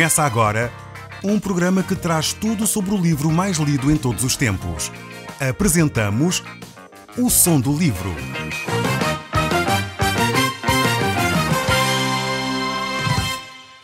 Começa agora um programa que traz tudo sobre o livro mais lido em todos os tempos. Apresentamos O Som do Livro.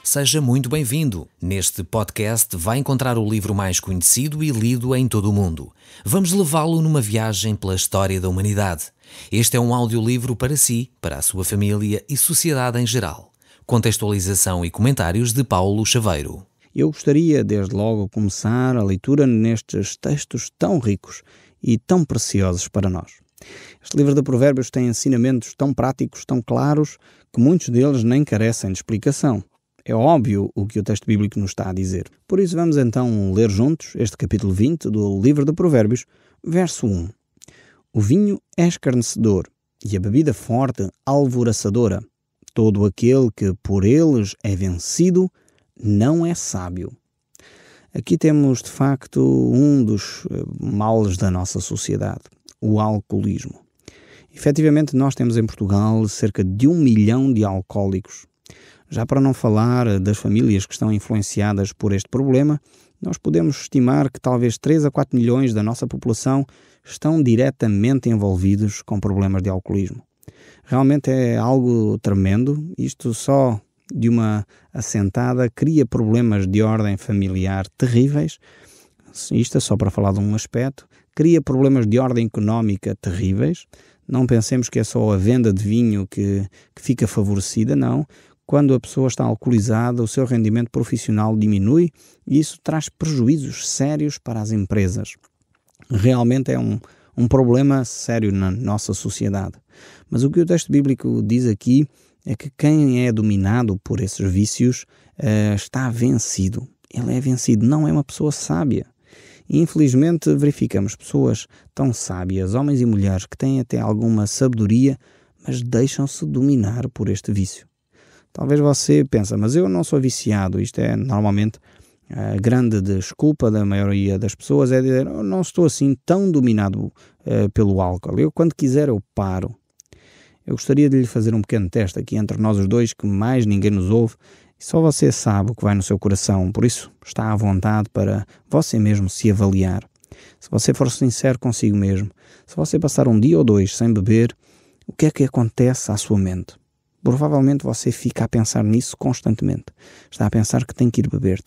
Seja muito bem-vindo. Neste podcast vai encontrar o livro mais conhecido e lido em todo o mundo. Vamos levá-lo numa viagem pela história da humanidade. Este é um audiolivro para si, para a sua família e sociedade em geral. Contextualização e comentários de Paulo Chaveiro. Eu gostaria, desde logo, começar a leitura nestes textos tão ricos e tão preciosos para nós. Este livro de Provérbios tem ensinamentos tão práticos, tão claros, que muitos deles nem carecem de explicação. É óbvio o que o texto bíblico nos está a dizer. Por isso vamos então ler juntos este capítulo 20 do livro de Provérbios, verso 1. O vinho é escarnecedor e a bebida forte alvoroçadora. Todo aquele que por eles é vencido não é sábio. Aqui temos, de facto, um dos males da nossa sociedade, o alcoolismo. Efetivamente, nós temos em Portugal cerca de 1 milhão de alcoólicos. Já para não falar das famílias que estão influenciadas por este problema, nós podemos estimar que talvez 3 a 4 milhões da nossa população estão diretamente envolvidos com problemas de alcoolismo. Realmente é algo tremendo. Isto só de uma assentada cria problemas de ordem familiar terríveis. Isto é só para falar de um aspecto. Cria problemas de ordem económica terríveis. Não pensemos que é só a venda de vinho que fica favorecida, não. Quando a pessoa está alcoolizada, o seu rendimento profissional diminui e isso traz prejuízos sérios para as empresas. Realmente é um problema sério na nossa sociedade. Mas o que o texto bíblico diz aqui é que quem é dominado por esses vícios está vencido. Ele é vencido, não é uma pessoa sábia. E, infelizmente, verificamos pessoas tão sábias, homens e mulheres, que têm até alguma sabedoria, mas deixam-se dominar por este vício. Talvez você pense, mas eu não sou viciado. Isto é normalmente a grande desculpa da maioria das pessoas, é dizer, eu não estou assim tão dominado pelo álcool. Eu, quando quiser, eu paro. Eu gostaria de lhe fazer um pequeno teste aqui entre nós os dois, que mais ninguém nos ouve, e só você sabe o que vai no seu coração. Por isso, está à vontade para você mesmo se avaliar. Se você for sincero consigo mesmo, se você passar um dia ou dois sem beber, o que é que acontece à sua mente? Provavelmente você fica a pensar nisso constantemente. Está a pensar que tem que ir beber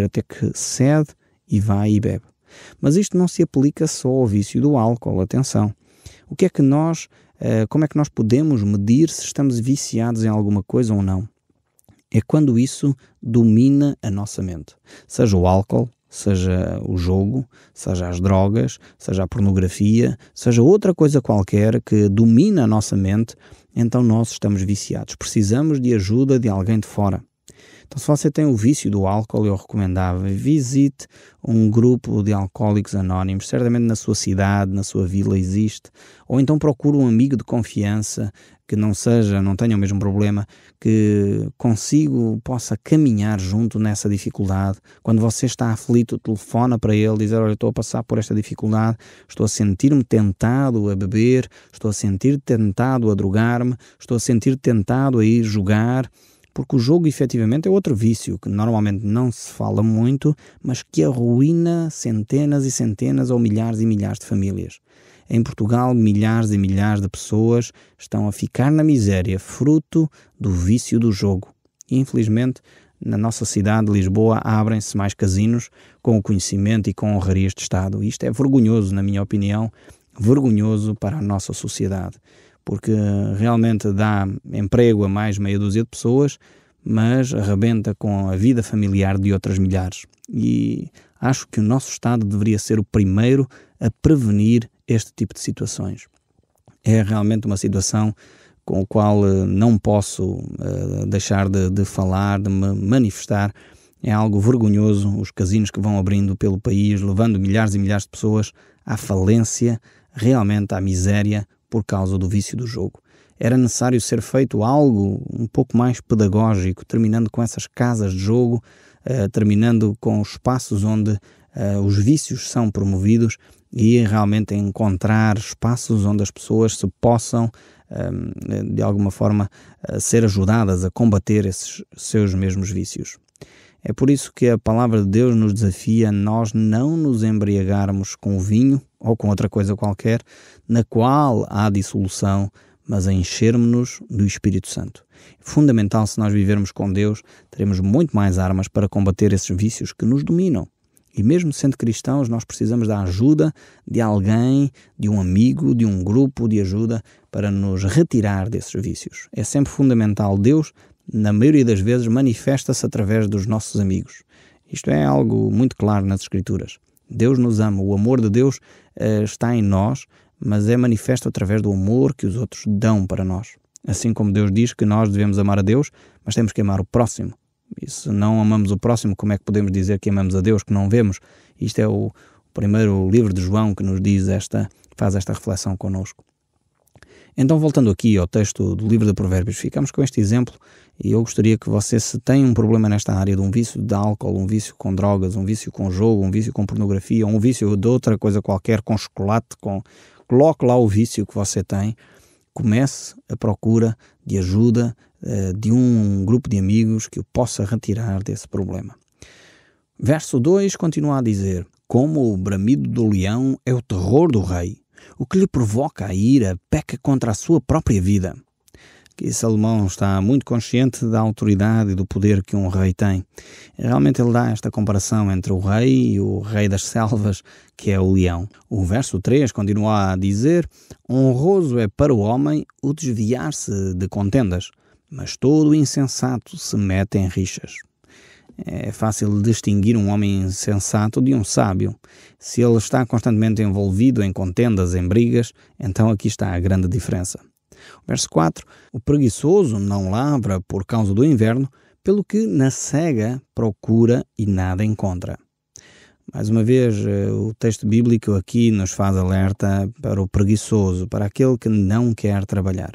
até que cede e vai e bebe. Mas isto não se aplica só ao vício do álcool, atenção. Como é que nós podemos medir se estamos viciados em alguma coisa ou não? É quando isso domina a nossa mente. Seja o álcool, seja o jogo, seja as drogas, seja a pornografia, seja outra coisa qualquer que domina a nossa mente, então nós estamos viciados. Precisamos de ajuda de alguém de fora. Então, se você tem o vício do álcool, eu recomendava, visite um grupo de alcoólicos anónimos, certamente na sua cidade, na sua vila existe, ou então procure um amigo de confiança que não tenha o mesmo problema, que possa caminhar junto nessa dificuldade. Quando você está aflito, telefona para ele, dizer, olha, estou a passar por esta dificuldade, estou a sentir-me tentado a beber, estou a sentir tentado a drogar-me, estou a sentir tentado a ir jogar. Porque o jogo, efetivamente, é outro vício que normalmente não se fala muito, mas que arruína centenas e centenas ou milhares e milhares de famílias. Em Portugal, milhares e milhares de pessoas estão a ficar na miséria, fruto do vício do jogo. E, infelizmente, na nossa cidade de Lisboa, abrem-se mais casinos com o conhecimento e com honrarias de Estado. E isto é vergonhoso, na minha opinião, vergonhoso para a nossa sociedade. Porque realmente dá emprego a mais meia dúzia de pessoas, mas arrebenta com a vida familiar de outras milhares. E acho que o nosso Estado deveria ser o primeiro a prevenir este tipo de situações. É realmente uma situação com a qual não posso deixar de falar, de me manifestar. É algo vergonhoso os casinos que vão abrindo pelo país, levando milhares e milhares de pessoas à falência, realmente à miséria, por causa do vício do jogo. Era necessário ser feito algo um pouco mais pedagógico, terminando com essas casas de jogo, terminando com os espaços onde os vícios são promovidos e realmente encontrar espaços onde as pessoas se possam, de alguma forma, ser ajudadas a combater esses seus mesmos vícios. É por isso que a palavra de Deus nos desafia a nós não nos embriagarmos com o vinho ou com outra coisa qualquer, na qual há dissolução, mas a enchermos-nos do Espírito Santo. É fundamental, se nós vivermos com Deus, teremos muito mais armas para combater esses vícios que nos dominam. E mesmo sendo cristãos, nós precisamos da ajuda de alguém, de um amigo, de um grupo de ajuda para nos retirar desses vícios. É sempre fundamental. Deus, na maioria das vezes, manifesta-se através dos nossos amigos. Isto é algo muito claro nas Escrituras. Deus nos ama. O amor de Deus está em nós, mas é manifesto através do amor que os outros dão para nós. Assim como Deus diz que nós devemos amar a Deus, mas temos que amar o próximo. E se não amamos o próximo, como é que podemos dizer que amamos a Deus, que não vemos? Isto é o primeiro livro de João que nos diz faz esta reflexão connosco. Então, voltando aqui ao texto do livro de Provérbios, ficamos com este exemplo e eu gostaria que você, se tem um problema nesta área de um vício de álcool, um vício com drogas, um vício com jogo, um vício com pornografia, um vício de outra coisa qualquer, com chocolate, coloque lá o vício que você tem, comece a procura de ajuda de um grupo de amigos que o possa retirar desse problema. Verso 2 continua a dizer: como o bramido do leão é o terror do rei, o que lhe provoca a ira peca contra a sua própria vida. Aqui Salomão está muito consciente da autoridade e do poder que um rei tem. Realmente ele dá esta comparação entre o rei e o rei das selvas, que é o leão. O verso 3 continua a dizer: honroso é para o homem o desviar-se de contendas, mas todo o insensato se mete em rixas. É fácil distinguir um homem insensato de um sábio. Se ele está constantemente envolvido em contendas, em brigas, então aqui está a grande diferença. Verso 4. O preguiçoso não lavra por causa do inverno, pelo que na cega procura e nada encontra. Mais uma vez, o texto bíblico aqui nos faz alerta para o preguiçoso, para aquele que não quer trabalhar.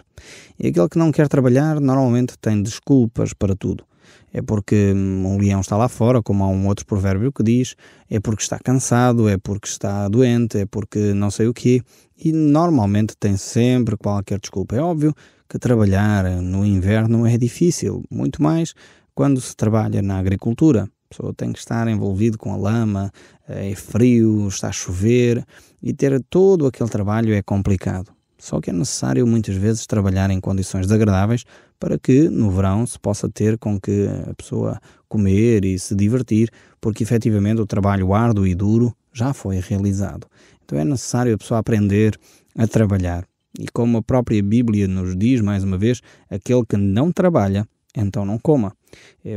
E aquele que não quer trabalhar normalmente tem desculpas para tudo. É porque um leão está lá fora, como há um outro provérbio que diz, é porque está cansado, é porque está doente, é porque não sei o quê. E normalmente tem sempre qualquer desculpa. É óbvio que trabalhar no inverno é difícil, muito mais quando se trabalha na agricultura. A pessoa tem que estar envolvido com a lama, é frio, está a chover e ter todo aquele trabalho é complicado. Só que é necessário muitas vezes trabalhar em condições desagradáveis para que no verão se possa ter com que a pessoa comer e se divertir, porque efetivamente o trabalho árduo e duro já foi realizado. Então é necessário a pessoa aprender a trabalhar. E como a própria Bíblia nos diz, mais uma vez, aquele que não trabalha, então não coma.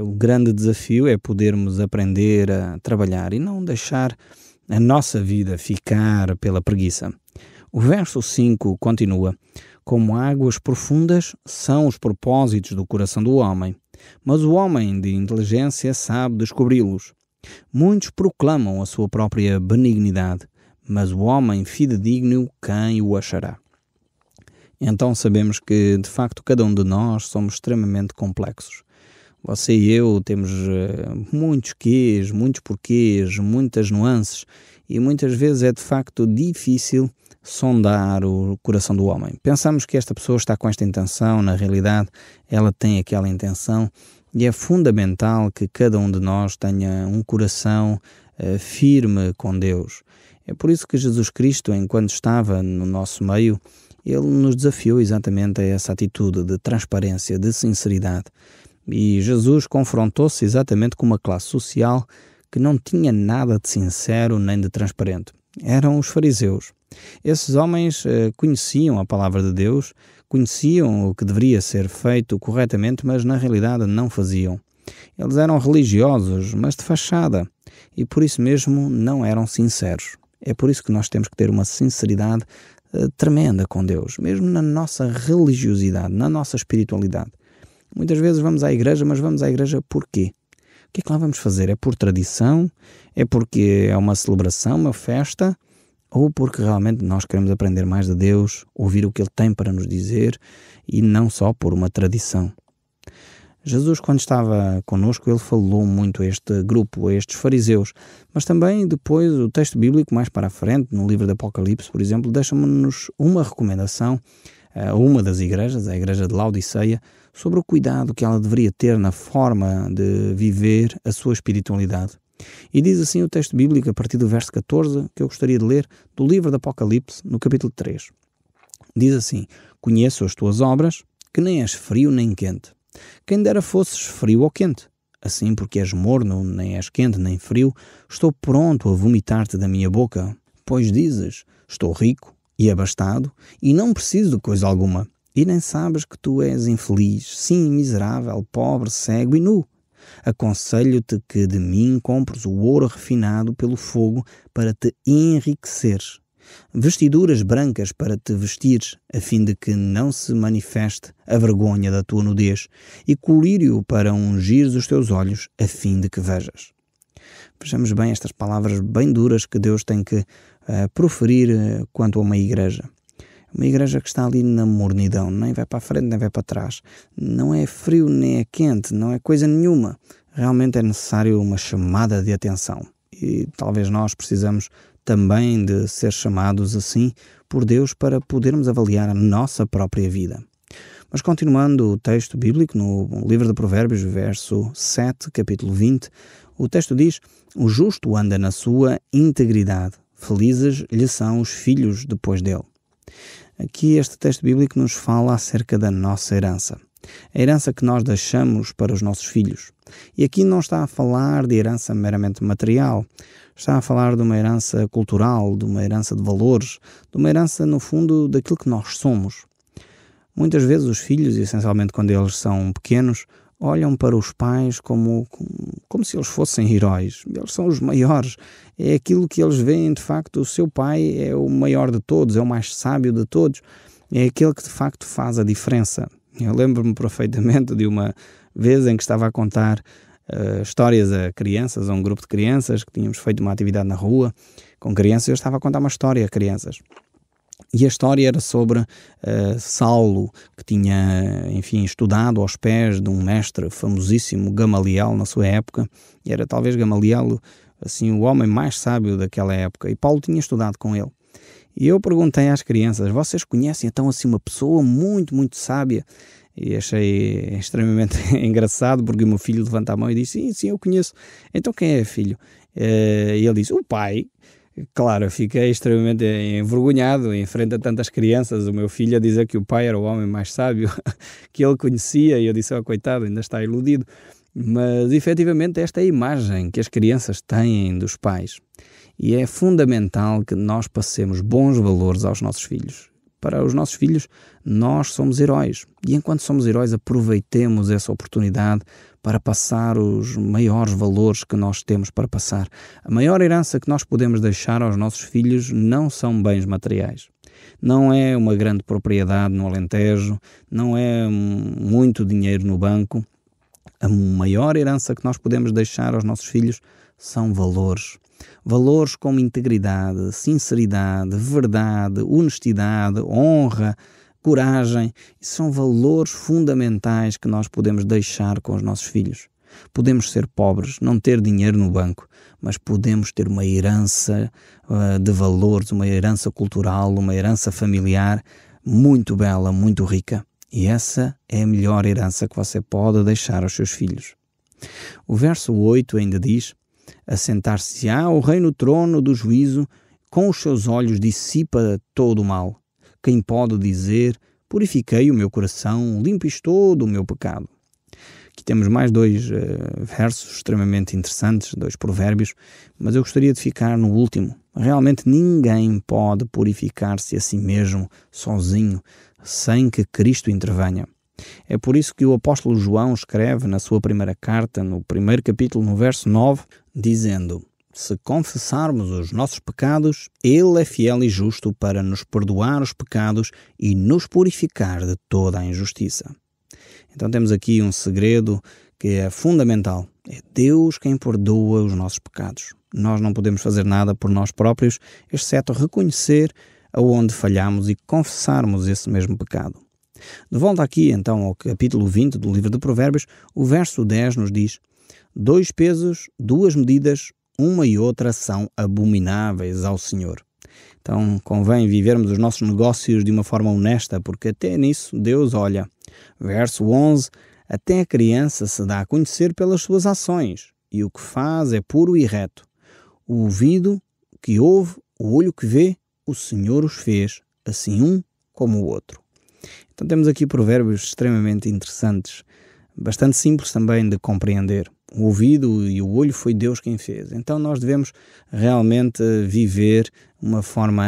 O grande desafio é podermos aprender a trabalhar e não deixar a nossa vida ficar pela preguiça. O verso 5 continua: como águas profundas são os propósitos do coração do homem, mas o homem de inteligência sabe descobri-los. Muitos proclamam a sua própria benignidade, mas o homem fidedigno, quem o achará? Então sabemos que, de facto, cada um de nós somos extremamente complexos. Você e eu temos muitos quês, muitos porquês, muitas nuances, e muitas vezes é de facto difícil sondar o coração do homem. Pensamos que esta pessoa está com esta intenção, na realidade ela tem aquela intenção, e é fundamental que cada um de nós tenha um coração firme com Deus. É por isso que Jesus Cristo, enquanto estava no nosso meio, ele nos desafiou exatamente a essa atitude de transparência, de sinceridade. E Jesus confrontou-se exatamente com uma classe social que não tinha nada de sincero nem de transparente. Eram os fariseus. Esses homens conheciam a palavra de Deus, conheciam o que deveria ser feito corretamente, mas na realidade não faziam. Eles eram religiosos, mas de fachada, e por isso mesmo não eram sinceros. É por isso que nós temos que ter uma sinceridade tremenda com Deus, mesmo na nossa religiosidade, na nossa espiritualidade. Muitas vezes vamos à igreja, mas vamos à igreja por quê? O que é que lá vamos fazer? É por tradição? É porque é uma celebração, uma festa? Ou porque realmente nós queremos aprender mais de Deus, ouvir o que Ele tem para nos dizer e não só por uma tradição? Jesus, quando estava connosco, Ele falou muito a este grupo, a estes fariseus, mas também depois o texto bíblico mais para a frente, no livro do Apocalipse, por exemplo, deixa-nos uma recomendação a uma das igrejas, a igreja de Laodiceia, sobre o cuidado que ela deveria ter na forma de viver a sua espiritualidade. E diz assim o texto bíblico, a partir do verso 14, que eu gostaria de ler, do livro do Apocalipse, no capítulo 3. Diz assim: conheço as tuas obras, que nem és frio nem quente. Quem dera fosses frio ou quente. Assim, porque és morno, nem és quente nem frio, estou pronto a vomitar-te da minha boca. Pois dizes, estou rico e abastado, e não preciso de coisa alguma. E nem sabes que tu és infeliz, sim, miserável, pobre, cego e nu. Aconselho-te que de mim compres o ouro refinado pelo fogo para te enriqueceres, vestiduras brancas para te vestires, a fim de que não se manifeste a vergonha da tua nudez, e colírio para ungires os teus olhos, a fim de que vejas. Vejamos bem estas palavras bem duras que Deus tem que proferir quanto a uma igreja. Uma igreja que está ali na mornidão, nem vai para a frente nem vai para trás. Não é frio nem é quente, não é coisa nenhuma. Realmente é necessário uma chamada de atenção. E talvez nós precisamos também de ser chamados assim por Deus para podermos avaliar a nossa própria vida. Mas continuando o texto bíblico, no livro de Provérbios, verso 7, capítulo 20, o texto diz: o justo anda na sua integridade, felizes lhe são os filhos depois dele. Aqui este texto bíblico nos fala acerca da nossa herança. A herança que nós deixamos para os nossos filhos. E aqui não está a falar de herança meramente material. Está a falar de uma herança cultural, de uma herança de valores, de uma herança, no fundo, daquilo que nós somos. Muitas vezes os filhos, e essencialmente quando eles são pequenos, olham para os pais como se eles fossem heróis. Eles são os maiores. É aquilo que eles veem, de facto, o seu pai é o maior de todos, é o mais sábio de todos. É aquele que, de facto, faz a diferença. Eu lembro-me perfeitamente de uma vez em que estava a contar histórias a crianças, a um grupo de crianças, que tínhamos feito uma atividade na rua com crianças, eu estava a contar uma história a crianças. E a história era sobre Saulo, que tinha, enfim, estudado aos pés de um mestre famosíssimo, Gamaliel, na sua época. E era talvez Gamaliel, assim, o homem mais sábio daquela época. E Paulo tinha estudado com ele. E eu perguntei às crianças: vocês conhecem então assim uma pessoa muito, muito sábia? E achei extremamente engraçado, porque o meu filho levanta a mão e diz: sim, eu conheço. Então quem é, filho? E ele disse: o pai. Claro, eu fiquei extremamente envergonhado em frente a tantas crianças, o meu filho a dizer que o pai era o homem mais sábio que ele conhecia, e eu disse: oh, coitado, ainda está iludido. Mas efetivamente esta é a imagem que as crianças têm dos pais, e é fundamental que nós passemos bons valores aos nossos filhos. Para os nossos filhos, nós somos heróis, e enquanto somos heróis, aproveitemos essa oportunidade para passar os maiores valores que nós temos para passar. A maior herança que nós podemos deixar aos nossos filhos não são bens materiais. Não é uma grande propriedade no Alentejo, não é muito dinheiro no banco. A maior herança que nós podemos deixar aos nossos filhos são valores. Valores como integridade, sinceridade, verdade, honestidade, honra, coragem. São valores fundamentais que nós podemos deixar com os nossos filhos. Podemos ser pobres, não ter dinheiro no banco, mas podemos ter uma herança de valores, uma herança cultural, uma herança familiar muito bela, muito rica. E essa é a melhor herança que você pode deixar aos seus filhos. O verso 8 ainda diz: assentar-se-á o rei no trono do juízo, com os seus olhos dissipa todo o mal. Quem pode dizer: purifiquei o meu coração, limpo estou do meu pecado? Aqui temos mais dois versos extremamente interessantes, dois provérbios, mas eu gostaria de ficar no último. Realmente ninguém pode purificar-se a si mesmo, sozinho, sem que Cristo intervenha. É por isso que o apóstolo João escreve na sua primeira carta, no primeiro capítulo, no verso 9, dizendo: se confessarmos os nossos pecados, Ele é fiel e justo para nos perdoar os pecados e nos purificar de toda a injustiça. Então temos aqui um segredo que é fundamental. É Deus quem perdoa os nossos pecados. Nós não podemos fazer nada por nós próprios, exceto reconhecer aonde falhamos e confessarmos esse mesmo pecado. De volta aqui então ao capítulo 20 do livro de Provérbios, o verso 10 nos diz: 2 pesos, 2 medidas, uma e outra são abomináveis ao Senhor. Então convém vivermos os nossos negócios de uma forma honesta, porque até nisso Deus olha. Verso 11. Até a criança se dá a conhecer pelas suas ações, e o que faz é puro e reto. O ouvido que ouve, o olho que vê, o Senhor os fez, assim um como o outro. Então temos aqui provérbios extremamente interessantes, bastante simples também de compreender. O ouvido e o olho foi Deus quem fez. Então nós devemos realmente viver uma forma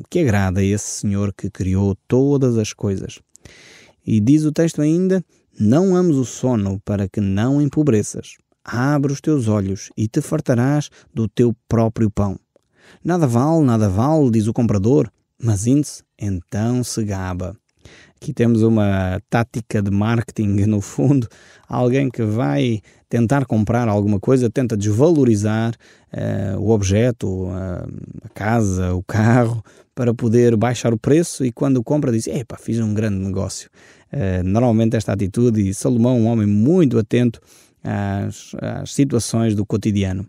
que agrada a esse Senhor que criou todas as coisas. E diz o texto ainda: não ames o sono para que não empobreças. Abre os teus olhos e te fartarás do teu próprio pão. Nada vale, diz o comprador, mas índice então se gaba. Aqui temos uma tática de marketing, no fundo, alguém que vai tentar comprar alguma coisa, tenta desvalorizar o objeto, a casa, o carro, para poder baixar o preço, e quando compra diz: epá, fiz um grande negócio. Normalmente esta atitude, e Salomão, um homem muito atento às situações do cotidiano.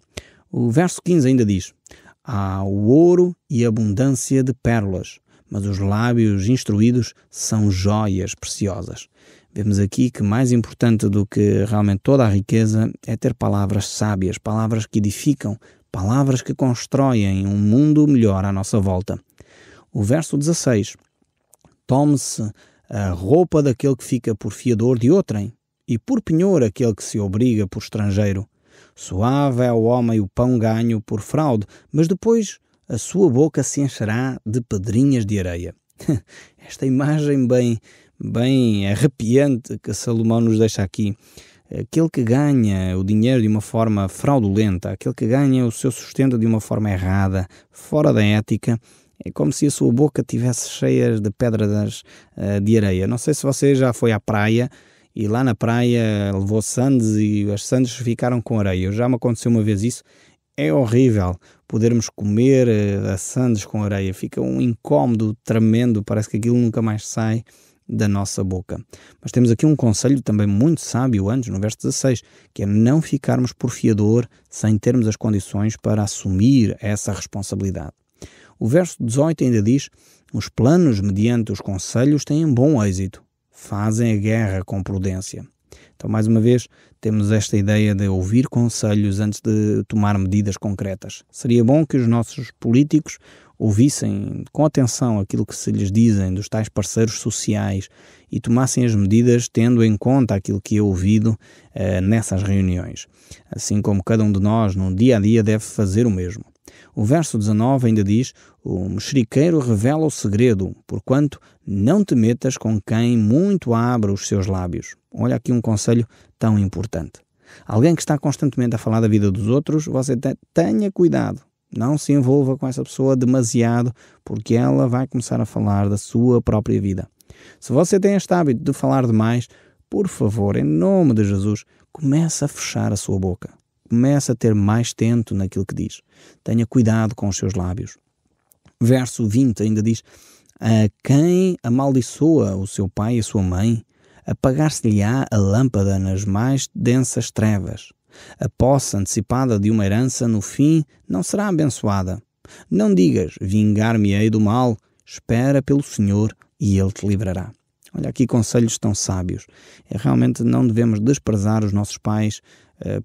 O verso 15 ainda diz: há o ouro e abundância de pérolas, mas os lábios instruídos são joias preciosas. Vemos aqui que mais importante do que realmente toda a riqueza é ter palavras sábias, palavras que edificam, palavras que constroem um mundo melhor à nossa volta. O verso 16: tome-se a roupa daquele que fica por fiador de outrem, e por penhor aquele que se obriga por estrangeiro. Suave é ao homem o pão ganho por fraude, mas depois a sua boca se encherá de pedrinhas de areia. Esta imagem bem arrepiante que Salomão nos deixa aqui. Aquele que ganha o dinheiro de uma forma fraudulenta, aquele que ganha o seu sustento de uma forma errada, fora da ética, é como se a sua boca estivesse cheia de pedras de areia. Não sei se você já foi à praia e lá na praia levou sandes e as sandes ficaram com areia. Já me aconteceu uma vez isso. É horrível podermos comer as sandes com areia. Fica um incómodo tremendo, parece que aquilo nunca mais sai da nossa boca. Mas temos aqui um conselho também muito sábio antes, no verso 16, que é não ficarmos por fiador sem termos as condições para assumir essa responsabilidade. O verso 18 ainda diz: os planos mediante os conselhos têm bom êxito, fazem a guerra com prudência. Então, mais uma vez, temos esta ideia de ouvir conselhos antes de tomar medidas concretas. Seria bom que os nossos políticos ouvissem com atenção aquilo que se lhes dizem dos tais parceiros sociais e tomassem as medidas tendo em conta aquilo que é ouvido nessas reuniões. Assim como cada um de nós, no dia a dia, deve fazer o mesmo. O verso 19 ainda diz: o mexeriqueiro revela o segredo, porquanto não te metas com quem muito abre os seus lábios. Olha aqui um conselho tão importante. Alguém que está constantemente a falar da vida dos outros, você tenha cuidado. Não se envolva com essa pessoa demasiado, porque ela vai começar a falar da sua própria vida. Se você tem este hábito de falar demais, por favor, em nome de Jesus, comece a fechar a sua boca. Comece a ter mais tento naquilo que diz. Tenha cuidado com os seus lábios. Verso 20 ainda diz: a quem amaldiçoa o seu pai e a sua mãe, apagar-se-lhe-á a lâmpada nas mais densas trevas. A posse antecipada de uma herança, no fim, não será abençoada. Não digas: vingar-me-ei do mal. Espera pelo Senhor e Ele te livrará. Olha aqui conselhos tão sábios. Realmente não devemos desprezar os nossos pais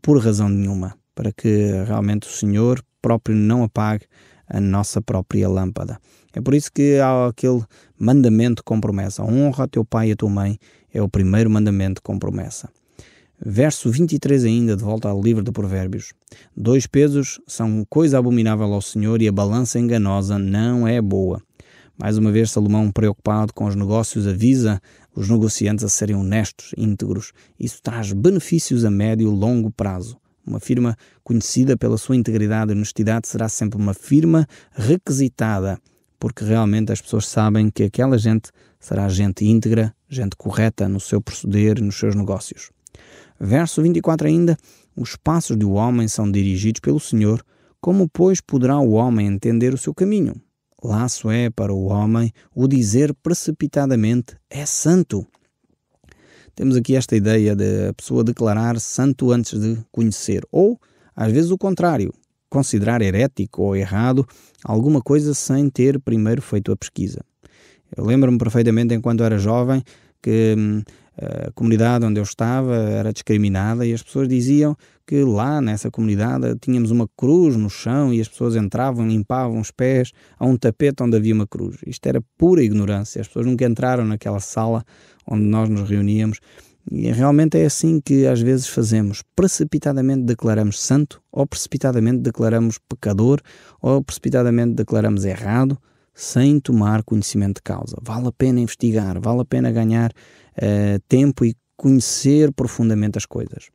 por razão nenhuma, para que realmente o Senhor próprio não apague a nossa própria lâmpada. É por isso que há aquele mandamento com promessa. Honra teu pai e a tua mãe é o primeiro mandamento com promessa. Verso 23 ainda, de volta ao livro de Provérbios. 2 pesos são coisa abominável ao Senhor e a balança enganosa não é boa. Mais uma vez, Salomão, preocupado com os negócios, avisa os negociantes a serem honestos, íntegros. Isso traz benefícios a médio e longo prazo. Uma firma conhecida pela sua integridade e honestidade será sempre uma firma requisitada, porque realmente as pessoas sabem que aquela gente será gente íntegra, gente correta no seu proceder e nos seus negócios. Verso 24 ainda: os passos do homem são dirigidos pelo Senhor, como, pois, poderá o homem entender o seu caminho? Laço é para o homem o dizer precipitadamente: é santo. Temos aqui esta ideia de a pessoa declarar santo antes de conhecer, ou, às vezes, o contrário. considerar herético ou errado alguma coisa sem ter primeiro feito a pesquisa. Eu lembro-me perfeitamente, enquanto era jovem, que a comunidade onde eu estava era discriminada e as pessoas diziam que lá nessa comunidade tínhamos uma cruz no chão e as pessoas entravam e limpavam os pés a um tapete onde havia uma cruz. Isto era pura ignorância. As pessoas nunca entraram naquela sala onde nós nos reuníamos. E realmente é assim que às vezes fazemos. Precipitadamente declaramos santo, ou precipitadamente declaramos pecador, ou precipitadamente declaramos errado, sem tomar conhecimento de causa. Vale a pena investigar, vale a pena ganhar tempo e conhecer profundamente as coisas.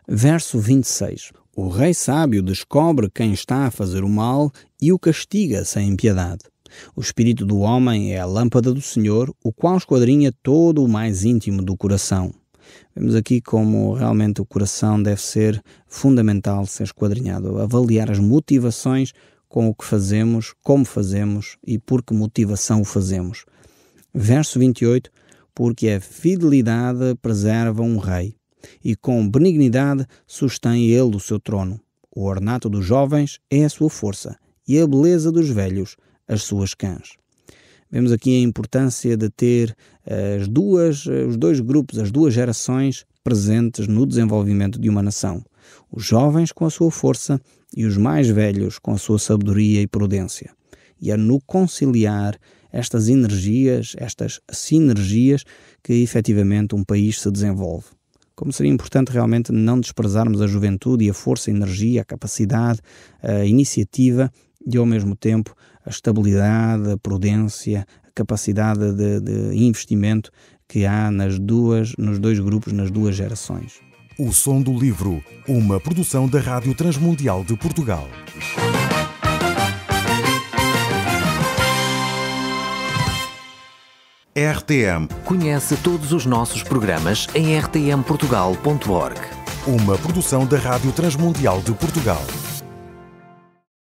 Verso 26. O rei sábio descobre quem está a fazer o mal e o castiga sem impiedade. O espírito do homem é a lâmpada do Senhor, o qual esquadrinha todo o mais íntimo do coração. Vemos aqui como realmente o coração deve ser fundamental ser esquadrinhado, avaliar as motivações com o que fazemos, como fazemos e por que motivação o fazemos. Verso 28, porque a fidelidade preserva um rei, e com benignidade sustém ele o seu trono. O ornato dos jovens é a sua força, e a beleza dos velhos as suas cãs. Vemos aqui a importância de ter os dois grupos, as duas gerações presentes no desenvolvimento de uma nação. Os jovens com a sua força e os mais velhos com a sua sabedoria e prudência. E é no conciliar estas energias, estas sinergias, que efetivamente um país se desenvolve. Como seria importante realmente não desprezarmos a juventude e a força, a energia, a capacidade, a iniciativa e ao mesmo tempo a estabilidade, a prudência, a capacidade de investimento que há nos dois grupos, nas duas gerações. O Som do Livro, uma produção da Rádio Transmundial de Portugal. RTM. Conhece todos os nossos programas em rtmportugal.org. Uma produção da Rádio Transmundial de Portugal.